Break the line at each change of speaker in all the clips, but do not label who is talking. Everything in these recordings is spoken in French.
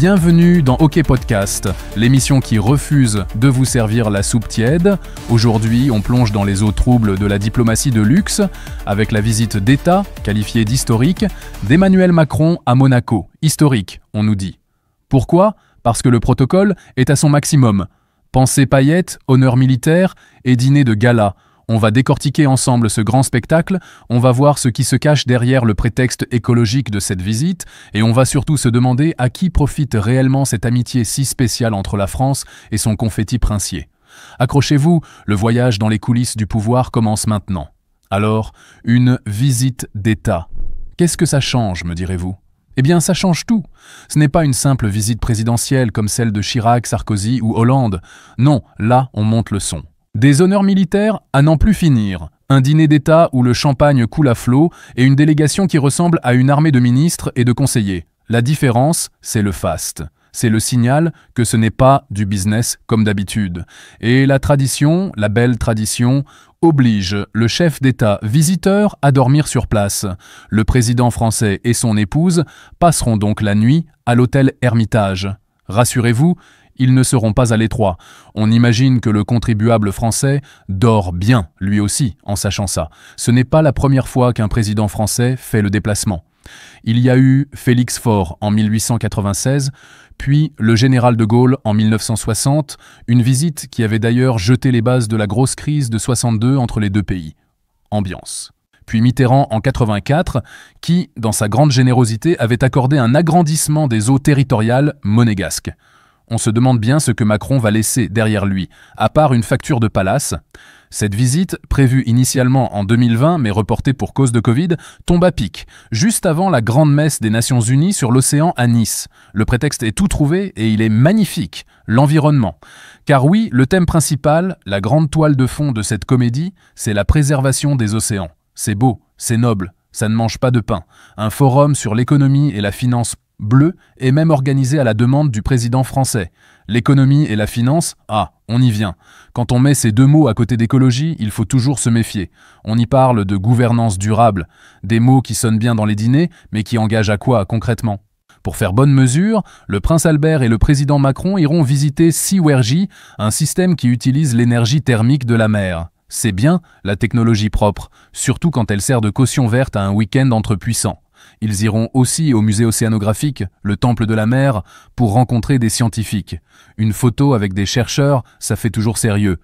Bienvenue dans OK Podcast, l'émission qui refuse de vous servir la soupe tiède. Aujourd'hui, on plonge dans les eaux troubles de la diplomatie de luxe avec la visite d'État, qualifiée d'historique, d'Emmanuel Macron à Monaco. Historique, on nous dit. Pourquoi ? Parce que le protocole est à son maximum. Pensée paillettes, honneur militaire et dîner de gala. On va décortiquer ensemble ce grand spectacle, on va voir ce qui se cache derrière le prétexte écologique de cette visite, et on va surtout se demander à qui profite réellement cette amitié si spéciale entre la France et son confetti princier. Accrochez-vous, le voyage dans les coulisses du pouvoir commence maintenant. Alors, une visite d'État. Qu'est-ce que ça change, me direz-vous ? Eh bien, ça change tout. Ce n'est pas une simple visite présidentielle comme celle de Chirac, Sarkozy ou Hollande. Non, là, on monte le son. Des honneurs militaires à n'en plus finir, un dîner d'État où le champagne coule à flot et une délégation qui ressemble à une armée de ministres et de conseillers. La différence, c'est le faste. C'est le signal que ce n'est pas du business comme d'habitude. Et la tradition, la belle tradition, oblige le chef d'État visiteur à dormir sur place. Le président français et son épouse passeront donc la nuit à l'hôtel Hermitage. Rassurez-vous, ils ne seront pas à l'étroit. On imagine que le contribuable français dort bien, lui aussi, en sachant ça. Ce n'est pas la première fois qu'un président français fait le déplacement. Il y a eu Félix Faure en 1896, puis le général de Gaulle en 1960, une visite qui avait d'ailleurs jeté les bases de la grosse crise de 62 entre les deux pays. Ambiance. Puis Mitterrand en 84, qui, dans sa grande générosité, avait accordé un agrandissement des eaux territoriales monégasques. On se demande bien ce que Macron va laisser derrière lui, à part une facture de palace. Cette visite, prévue initialement en 2020 mais reportée pour cause de Covid, tombe à pic, juste avant la grande messe des Nations Unies sur l'océan à Nice. Le prétexte est tout trouvé et il est magnifique, l'environnement. Car oui, le thème principal, la grande toile de fond de cette comédie, c'est la préservation des océans. C'est beau, c'est noble, ça ne mange pas de pain. Un forum sur l'économie et la finance bleue est même organisé à la demande du président français. L'économie et la finance, on y vient. Quand on met ces deux mots à côté d'écologie, il faut toujours se méfier. On y parle de gouvernance durable, des mots qui sonnent bien dans les dîners, mais qui engagent à quoi concrètement ? Pour faire bonne mesure, le prince Albert et le président Macron iront visiter Seawergy, un système qui utilise l'énergie thermique de la mer. C'est bien, la technologie propre, surtout quand elle sert de caution verte à un week-end entre puissants. Ils iront aussi au musée océanographique, le Temple de la mer, pour rencontrer des scientifiques. Une photo avec des chercheurs, ça fait toujours sérieux.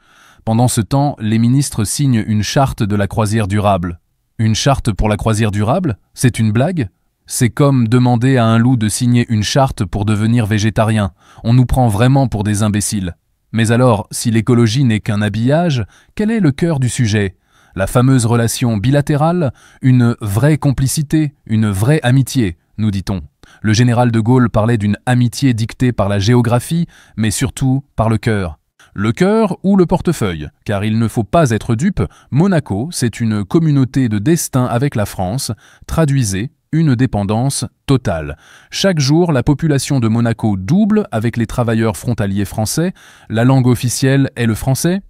Pendant ce temps, les ministres signent une charte de la croisière durable. Une charte pour la croisière durable ? C'est une blague ? C'est comme demander à un loup de signer une charte pour devenir végétarien. On nous prend vraiment pour des imbéciles. Mais alors, si l'écologie n'est qu'un habillage, quel est le cœur du sujet ? La fameuse relation bilatérale, une vraie complicité, une vraie amitié, nous dit-on. Le général de Gaulle parlait d'une amitié dictée par la géographie, mais surtout par le cœur. Le cœur ou le portefeuille, car il ne faut pas être dupe, Monaco, c'est une communauté de destin avec la France, traduisez, une dépendance totale. Chaque jour, la population de Monaco double avec les travailleurs frontaliers français. La langue officielle est le français.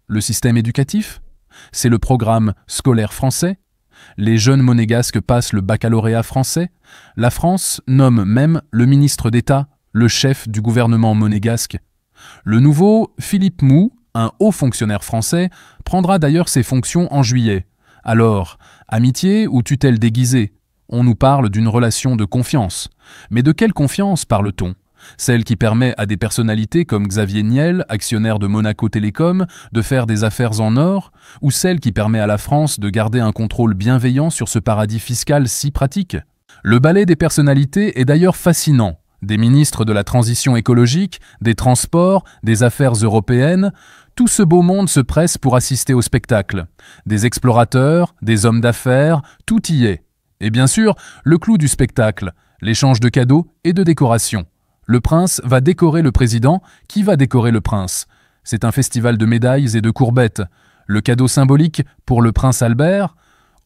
Le système éducatif ? C'est le programme scolaire français. Les jeunes monégasques passent le baccalauréat français. La France nomme même le ministre d'État, le chef du gouvernement monégasque. Le nouveau Philippe Mou, un haut fonctionnaire français, prendra d'ailleurs ses fonctions en juillet. Alors, amitié ou tutelle déguisée ? On nous parle d'une relation de confiance. Mais de quelle confiance parle-t-on ? Celle qui permet à des personnalités comme Xavier Niel, actionnaire de Monaco Télécom, de faire des affaires en or, ou celle qui permet à la France de garder un contrôle bienveillant sur ce paradis fiscal si pratique ? Le ballet des personnalités est d'ailleurs fascinant. Des ministres de la transition écologique, des transports, des affaires européennes, tout ce beau monde se presse pour assister au spectacle. Des explorateurs, des hommes d'affaires, tout y est. Et bien sûr, le clou du spectacle, l'échange de cadeaux et de décorations. Le prince va décorer le président, qui va décorer le prince. C'est un festival de médailles et de courbettes. Le cadeau symbolique pour le prince Albert,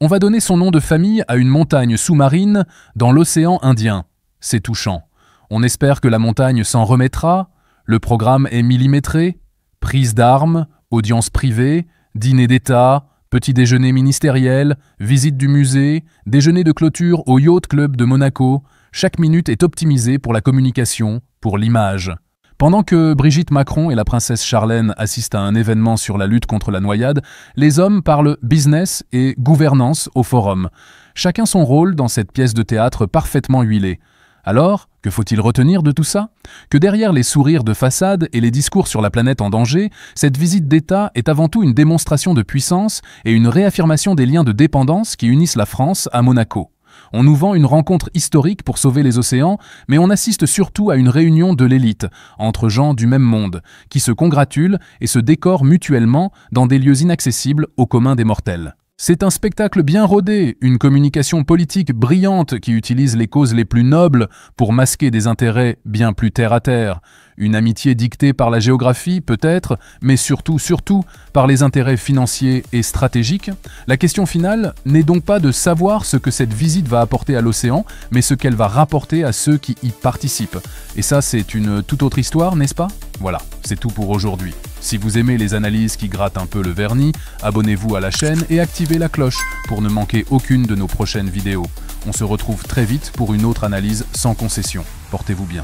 on va donner son nom de famille à une montagne sous-marine dans l'océan Indien. C'est touchant. On espère que la montagne s'en remettra. Le programme est millimétré. Prise d'armes, audience privée, dîner d'État, petit déjeuner ministériel, visite du musée, déjeuner de clôture au Yacht Club de Monaco, Chaque minute est optimisée pour la communication, pour l'image. Pendant que Brigitte Macron et la princesse Charlène assistent à un événement sur la lutte contre la noyade, les hommes parlent business et gouvernance au forum. Chacun son rôle dans cette pièce de théâtre parfaitement huilée. Alors, que faut-il retenir de tout ça? Que derrière les sourires de façade et les discours sur la planète en danger, cette visite d'État est avant tout une démonstration de puissance et une réaffirmation des liens de dépendance qui unissent la France à Monaco. On nous vend une rencontre historique pour sauver les océans, mais on assiste surtout à une réunion de l'élite, entre gens du même monde, qui se congratulent et se décorent mutuellement dans des lieux inaccessibles au commun des mortels. C'est un spectacle bien rodé, une communication politique brillante qui utilise les causes les plus nobles pour masquer des intérêts bien plus terre-à-terre. Une amitié dictée par la géographie, peut-être, mais surtout par les intérêts financiers et stratégiques. La question finale n'est donc pas de savoir ce que cette visite va apporter à l'océan, mais ce qu'elle va rapporter à ceux qui y participent. Et ça, c'est une toute autre histoire, n'est-ce pas? Voilà, c'est tout pour aujourd'hui. Si vous aimez les analyses qui grattent un peu le vernis, abonnez-vous à la chaîne et activez la cloche pour ne manquer aucune de nos prochaines vidéos. On se retrouve très vite pour une autre analyse sans concession. Portez-vous bien.